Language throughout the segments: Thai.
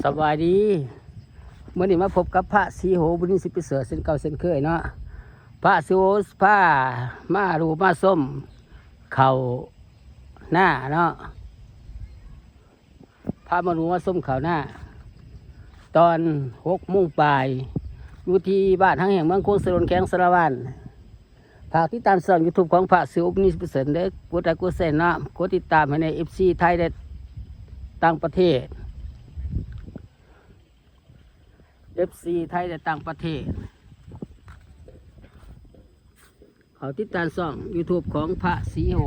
สวัสดีเมื่อนี้มาพบกับพระศรีโหบุญสิปิเสือเส้นเก่าเส้นเคยเนาะพระศรีโหผ้ามาดูมาส้มเข่าหน้าเนาะพามาดูมาส้มเข่าหน้าตอน6 โมงปลายอยู่ที่บ้านทั้งแห่งเมืองโคงสรนแข้งสารวันฝากติดตามช่อง YouTube ของพระศรีโหบุญสิปิเสือเด้อกดไลค์กดแชร์เนาะกดติดตามให้ใน FC ไทยและต่างประเทศFC ไทยและต่างประเทศเขาติดตามช่อง YouTube ของพระศรีโห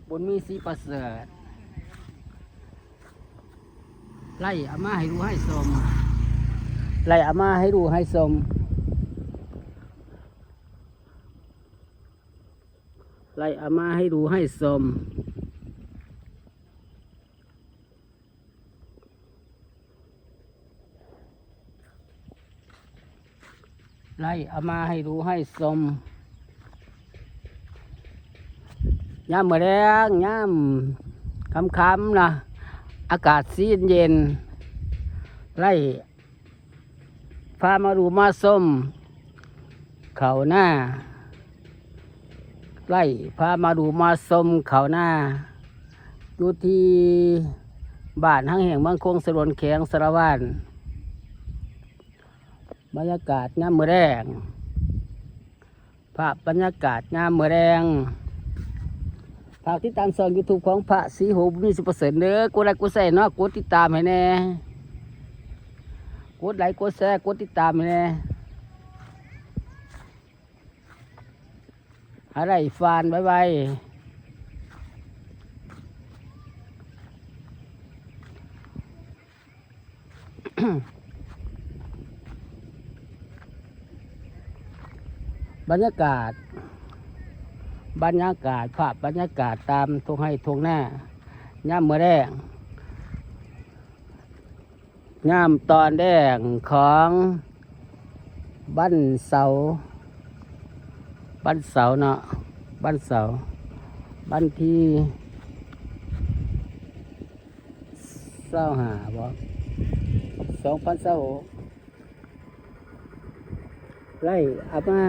บุญมีศรีประเสริฐไล่อามาให้รู้ให้สมไล่อามาให้รู้ให้สมไล่อามาให้รู้ให้สมไล่เอามาให้รู้ให้สมย่ามมื้อแลงย่ามค่ำๆนะอากาศสีเย็นไล่พามาดูมาส้มเขาหน้าไล่พามาดูมาส้มเขาหน้าอยู่ที่บ้านทั้งแห่งเมืองโคงสรนแข้งสารวันบรรยากาศน้ำมือแรงภาพบรรยากาศน้ำมือแรงฝากติดตามช่อง YouTube ของพระศรีโหบุญสิประเสริฐเด้อกดไลค์กดแชร์เนาะกดติดตามให้แน่กดไลค์กดแชร์กดติดตามให้แน่อะไรฟานไว้บรรยากาศภาพบรรยากาศตามทงให้ทงหน้าย่ำเมื่อแรกย่ำตอนแรกของบ้านเสาเนาะบ้านเสาบ้านที่25บ่2026ไล่อามา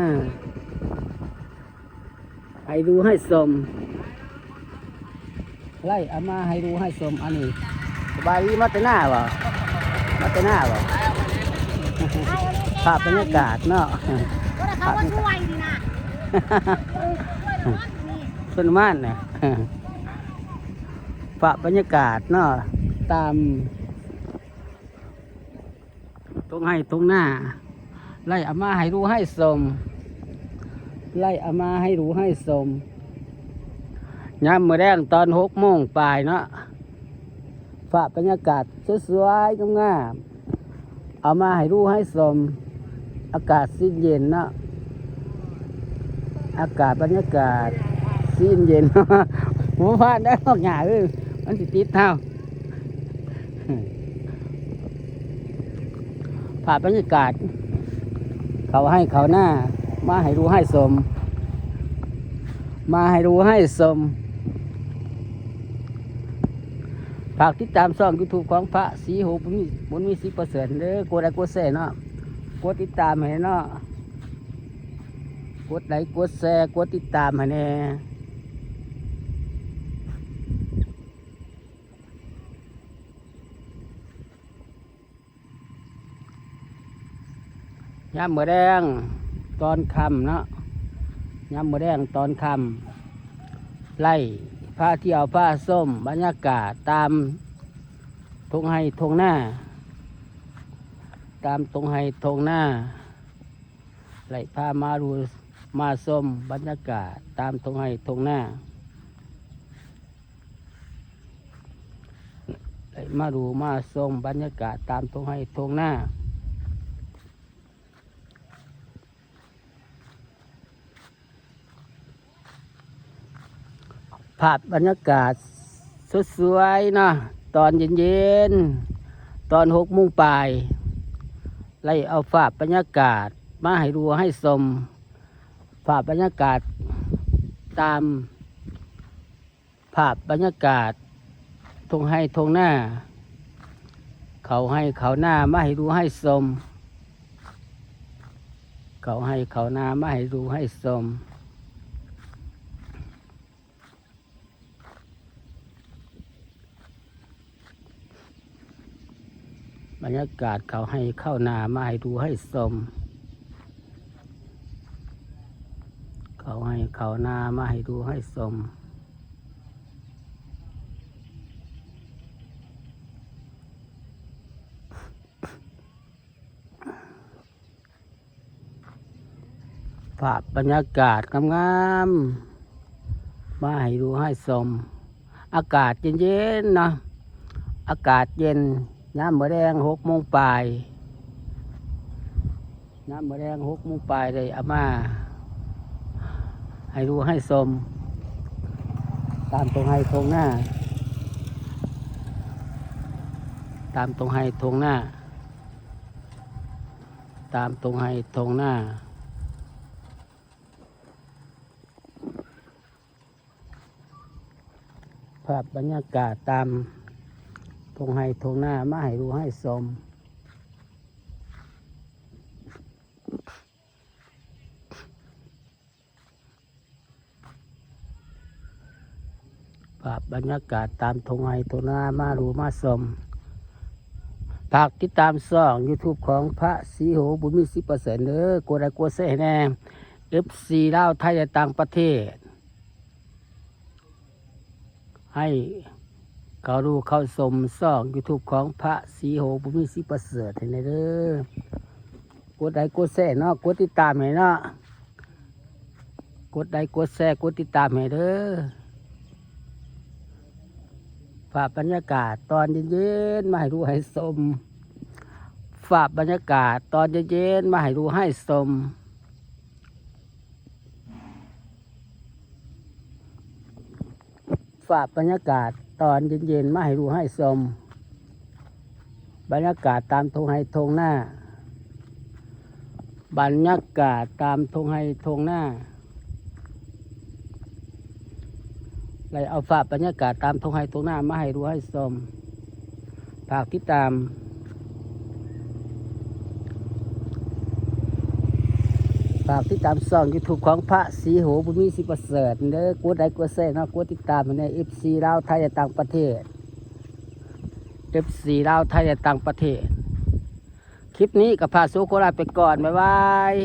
ให้ดูให้สมไล่อามาให้ดูให้สมอันนี้สบายดีมาแต่หน้าบ่ภาพบรรยากาศเนาะเขาว่าช่วยดีนะต้นม่านเนี่ยภาพบรรยากาศเนาะตามตรงให้ตรงหน้าไล่อามาให้ดูให้สมไล่อามาให้รู้ให้สมยามมื้อแรงตอน6 โมงปลายเนาะฝากบรรยากาศสวยๆงามๆเอามาให้รู้ให้สมอากาศสิ้นเย็นเนาะอากาศบรรยากาศสิ้นเย็น หัวพานได้ออกหญ้ามันสิติดเท้าฝากบรรยากาศเขาให้เขาหน้ามาให้รู้ให้สมฝากติดตามช่อง YouTube ของพระศรีโหบุญมีศรีประเสริฐเด้อกดไลค์กดแชร์เนาะกดติดตามให้เนาะกดไลค์กดแชร์กดติดตามให้แน่ยามมื้อแลงตอนค่ำเนาะยามมื้อแลงตอนค่ำไล่พาเที่ยวพาส้มบรรยากาศตามทงให้ทงหน้าไล่พามาดูมาส้มบรรยากาศตามทงให้ทงหน้าไล่มาดูมาส้มบรรยากาศตามทงให้ทงหน้าภาพบรรยากาศสวยๆนะตอนเย็นๆตอน6 โมงปลายไล่เอาภาพบรรยากาศมาให้ดูให้ชมภาพบรรยากาศตามภาพบรรยากาศทงให้ทงหน้า เขาให้เขาหน้ามาให้ดูให้สมเขาให้เขาหน้ามาให้ดูให้สมบรรยากาศเขาให้เข้าหน้ามาให้ดูให้สมเขาให้เขาหน้ามาให้ดูให้สมภาพบรรยากาศงามๆมาให้ดูให้ชมอากาศเย็นๆนะอากาศเย็นน้ำมะแดง6 โมงปลายน้ำมะแดง6 โมงปลายเลยเอามาให้ดูให้ชมตามตรงให้ตรงหน้าตามตรงให้ตรงหน้าตามตรงให้ตรงหน้าภาพบรรยากาศตามตรงให้ตรงหน้ามาให้ดูให้ชมภาพบรรยากาศตามตรงให้ตรงหน้ามาดูมาชมฝากติดตามช่อง YouTube ของพระศรีโหบุญมี10%เด้อกดไลค์กดแชร์แน่ FC ลาวไทยและต่างประเทศให้เขาดูเขาชมช่อง YouTube ของพระศรีโหบุญมี10%ให้เด้อกดไลค์กดแชร์เนาะกดติดตามให้เนาะกดไลค์กดแชร์กดติดตามให้เด้อฝากบรรยากาศตอนเย็นๆมาให้ดูให้ชมฝากบรรยากาศตอนเย็นๆมาให้ดูให้ชมฝากบรรยากาศตอนเย็นๆมาให้ดูให้ชมบรรยากาศตามทงให้ทงหน้าบรรยากาศตามทงให้ทงหน้าเลยเอาฝากบรรยากาศตามทงให้ทงหน้ามาให้ดูให้ชมฝากติดตามฝากติดตามช่อง YouTube ของพระศรีโหบุญมี10%เด้อกดไลค์กดแชร์เนาะกดติดตามใน FC ลาวไทยและต่างประเทศ FC ลาวไทยและต่างประเทศคลิปนี้กับพระสุโคราชไปก่อนบ๊ายบาย